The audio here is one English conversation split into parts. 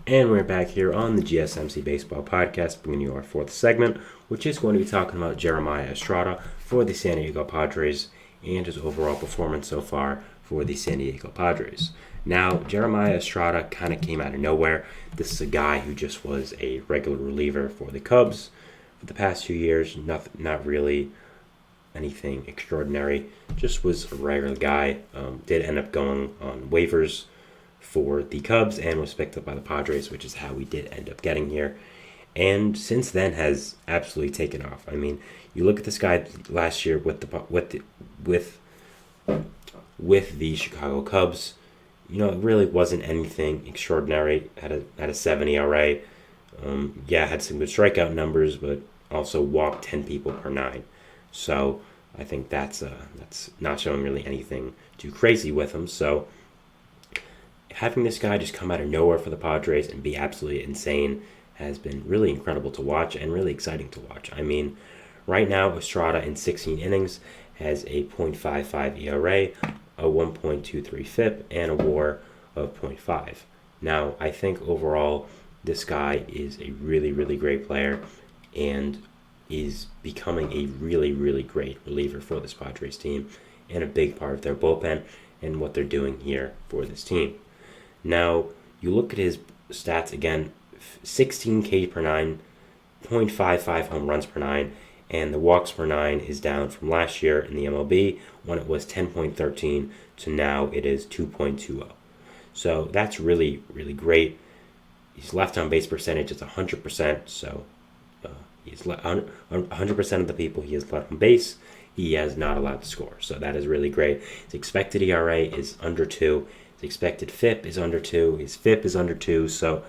And we're back here on the GSMC Baseball Podcast, bringing you our fourth segment, which is going to be talking about Jerimiah Estrada for the San Diego Padres and his overall performance so far for the San Diego Padres. Now, Jerimiah Estrada kind of came out of nowhere. This is a guy who just was a regular reliever for the Cubs for the past 2 years. Not really anything extraordinary. Just was a regular guy. Did end up going on waivers for the Cubs and was picked up by the Padres, which is how we did end up getting here. And since then has absolutely taken off. I mean, you look at this guy last year with the Chicago Cubs. You know, it really wasn't anything extraordinary. Had a 7 ERA. Had some good strikeout numbers, but also walked 10 people per 9. So I think that's not showing really anything too crazy with him. So having this guy just come out of nowhere for the Padres and be absolutely insane has been really incredible to watch and really exciting to watch. I mean, right now, Estrada in 16 innings has a .55 ERA, a 1.23 FIP, and a WAR of .5. Now, I think overall, this guy is a really, really great player and is becoming a really, really great reliever for this Padres team and a big part of their bullpen and what they're doing here for this team. Now, you look at his stats again, 16 K per 9, .55 home runs per 9, and the walks per 9 is down from last year in the MLB when it was 10.13 to now it is 2.20. So that's really, really great. His left on base percentage is 100%, so he's 100% of the people he has left on base, he has not allowed to score. So that is really great. His expected ERA is under 2. His expected FIP is under 2. His FIP is under 2. So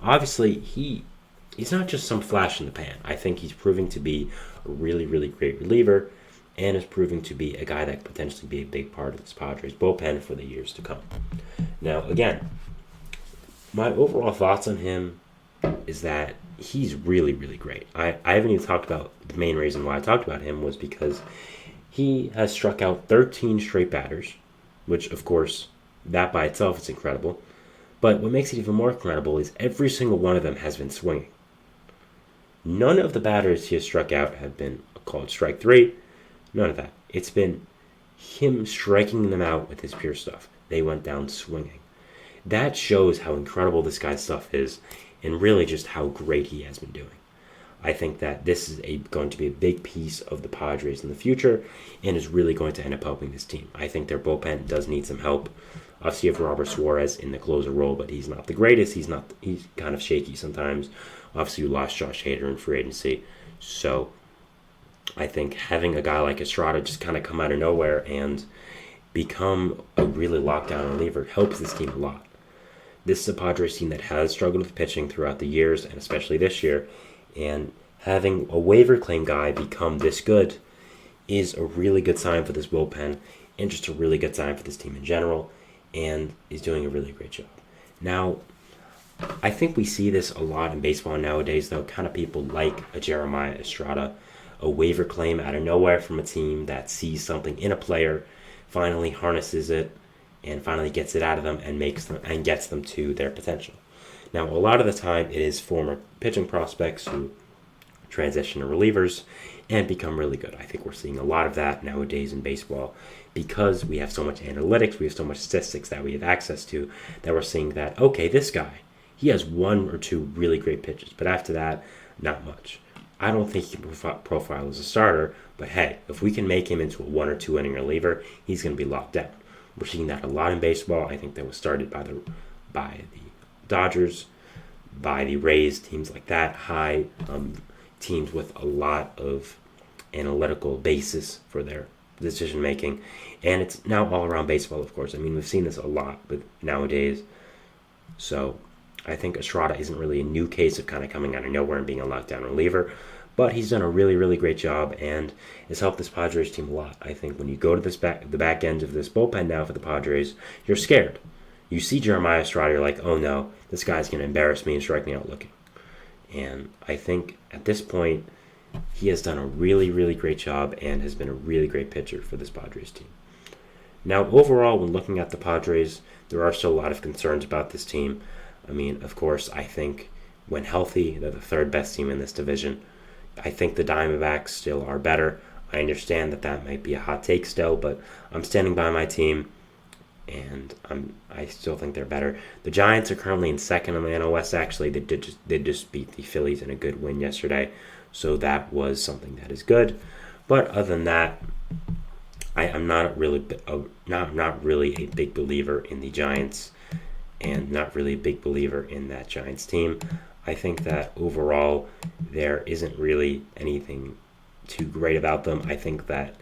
obviously he's not just some flash in the pan. I think he's proving to be a really, really great reliever and is proving to be a guy that could potentially be a big part of this Padres bullpen for the years to come. Now, again, my overall thoughts on him is that he's really, really great. I haven't even talked about the main reason why I talked about him was because he has struck out 13 straight batters, which, of course, that by itself is incredible. But what makes it even more incredible is every single one of them has been swinging. None of the batters he has struck out have been called strike 3. None of that. It's been him striking them out with his pure stuff. They went down swinging. That shows how incredible this guy's stuff is and really just how great he has been doing. I think that this is going to be a big piece of the Padres in the future and is really going to end up helping this team. I think their bullpen does need some help. Obviously, you have Robert Suarez in the closer role, but he's not the greatest. He's kind of shaky sometimes. Obviously, you lost Josh Hader in free agency. So I think having a guy like Estrada just kind of come out of nowhere and become a really lockdown reliever helps this team a lot. This is a Padres team that has struggled with pitching throughout the years, and especially this year. And having a waiver claim guy become this good is a really good sign for this bullpen and just a really good sign for this team in general, and is doing a really great job. Now, I think we see this a lot in baseball nowadays, though, kind of people like a Jerimiah Estrada, a waiver claim out of nowhere from a team that sees something in a player, finally harnesses it, and finally gets it out of them and gets them to their potential. Now, a lot of the time, it is former pitching prospects who transition to relievers and become really good. I think we're seeing a lot of that nowadays in baseball because we have so much analytics, we have so much statistics that we have access to, that we're seeing that, okay, this guy, he has 1 or 2 really great pitches, but after that, not much. I don't think he can profile as a starter, but hey, if we can make him into a 1 or 2 inning reliever, he's going to be locked down. We're seeing that a lot in baseball. I think that was started by the Dodgers, by the Rays, teams like that, high teams with a lot of analytical basis for their decision making, and it's now all around baseball, of course. I mean, we've seen this a lot, but nowadays, so I think Estrada isn't really a new case of kind of coming out of nowhere and being a lockdown reliever, but he's done a really, really great job and has helped this Padres team a lot. I think when you go to the back end of this bullpen now for the Padres, you're scared. You see Jerimiah Estrada, you're like, oh no, this guy's going to embarrass me and strike me out looking. And I think at this point, he has done a really, really great job and has been a really great pitcher for this Padres team. Now, overall, when looking at the Padres, there are still a lot of concerns about this team. I mean, of course, I think when healthy, they're the third best team in this division. I think the Diamondbacks still are better. I understand that that might be a hot take still, but I'm standing by my team, and I still think they're better. The Giants are currently in second in the NL West. Actually, they just beat the Phillies in a good win yesterday, so that was something that is good. But other than that, I'm not really a big believer in the Giants, and not really a big believer in that Giants team. I think that overall there isn't really anything too great about them. I think that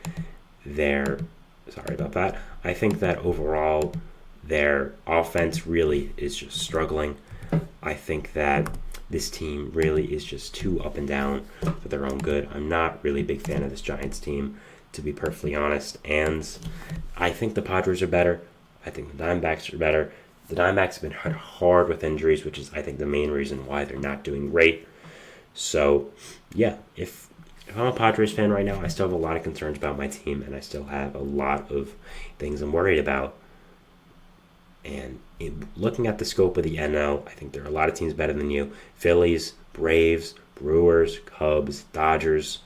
I think that overall their offense really is just struggling. I think that this team really is just too up and down for their own good. I'm not really a big fan of this Giants team, to be perfectly honest. And I think the Padres are better. I think the Diamondbacks are better. The Diamondbacks have been hit hard with injuries, which is, I think, the main reason why they're not doing great. So, yeah, if I'm a Padres fan right now, I still have a lot of concerns about my team, and I still have a lot of things I'm worried about. And looking at the scope of the NL, I think there are a lot of teams better than you. Phillies, Braves, Brewers, Cubs, Dodgers,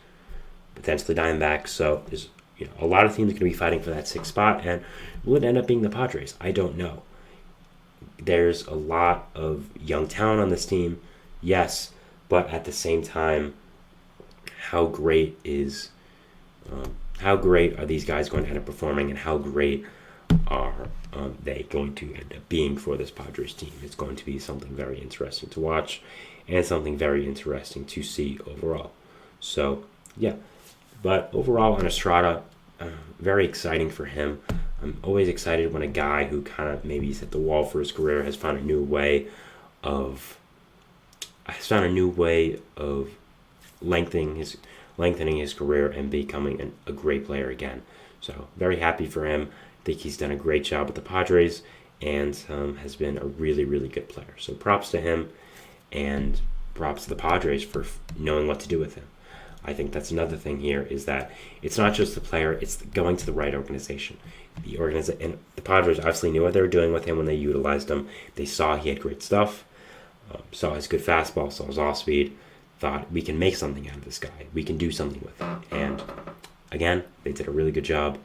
potentially Diamondbacks. So there's a lot of teams going to be fighting for that sixth spot, and will it end up being the Padres? I don't know. There's a lot of young talent on this team, yes, but at the same time, how great are these guys going to end up performing, and how great are they going to end up being for this Padres team? It's going to be something very interesting to watch, and something very interesting to see overall. So, yeah. But overall, on Estrada, very exciting for him. I'm always excited when a guy who kind of maybe he's hit the wall for his career has found a new way of lengthening his career and becoming a great player again. So very happy for him. I think he's done a great job with the Padres and has been a really, really good player. So props to him, and props to the Padres for knowing what to do with him. I think that's another thing here, is that it's not just the player, it's going to the right organization. And the Padres obviously knew what they were doing with him when they utilized him. They saw he had great stuff, saw his good fastball, saw his off speed, thought we can make something out of this guy. We can do something with him. And again, they did a really good job.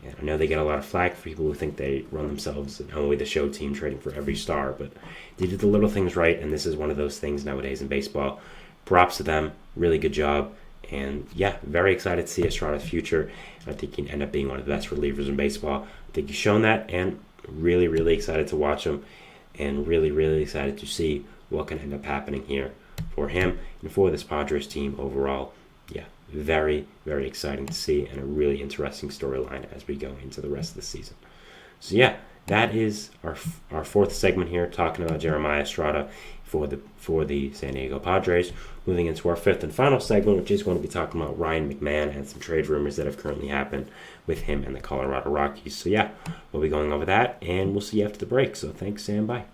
And I know they get a lot of flack for people who think they run themselves and only the show team trading for every star, but they did the little things right, and this is one of those things nowadays in baseball. Props to them. Really good job. And yeah, very excited to see Estrada's future. I think he can end up being one of the best relievers in baseball. I think he's shown that, and really, really excited to watch him, and really, really excited to see what can end up happening here for him and for this Padres team overall. Yeah, very, very exciting to see, and a really interesting storyline as we go into the rest of the season. So yeah, that is our fourth segment here, talking about Jerimiah Estrada for the San Diego Padres. Moving into our fifth and final segment, which is going to be talking about Ryan McMahon and some trade rumors that have currently happened with him and the Colorado Rockies. So yeah, we'll be going over that, and we'll see you after the break. So thanks, and bye.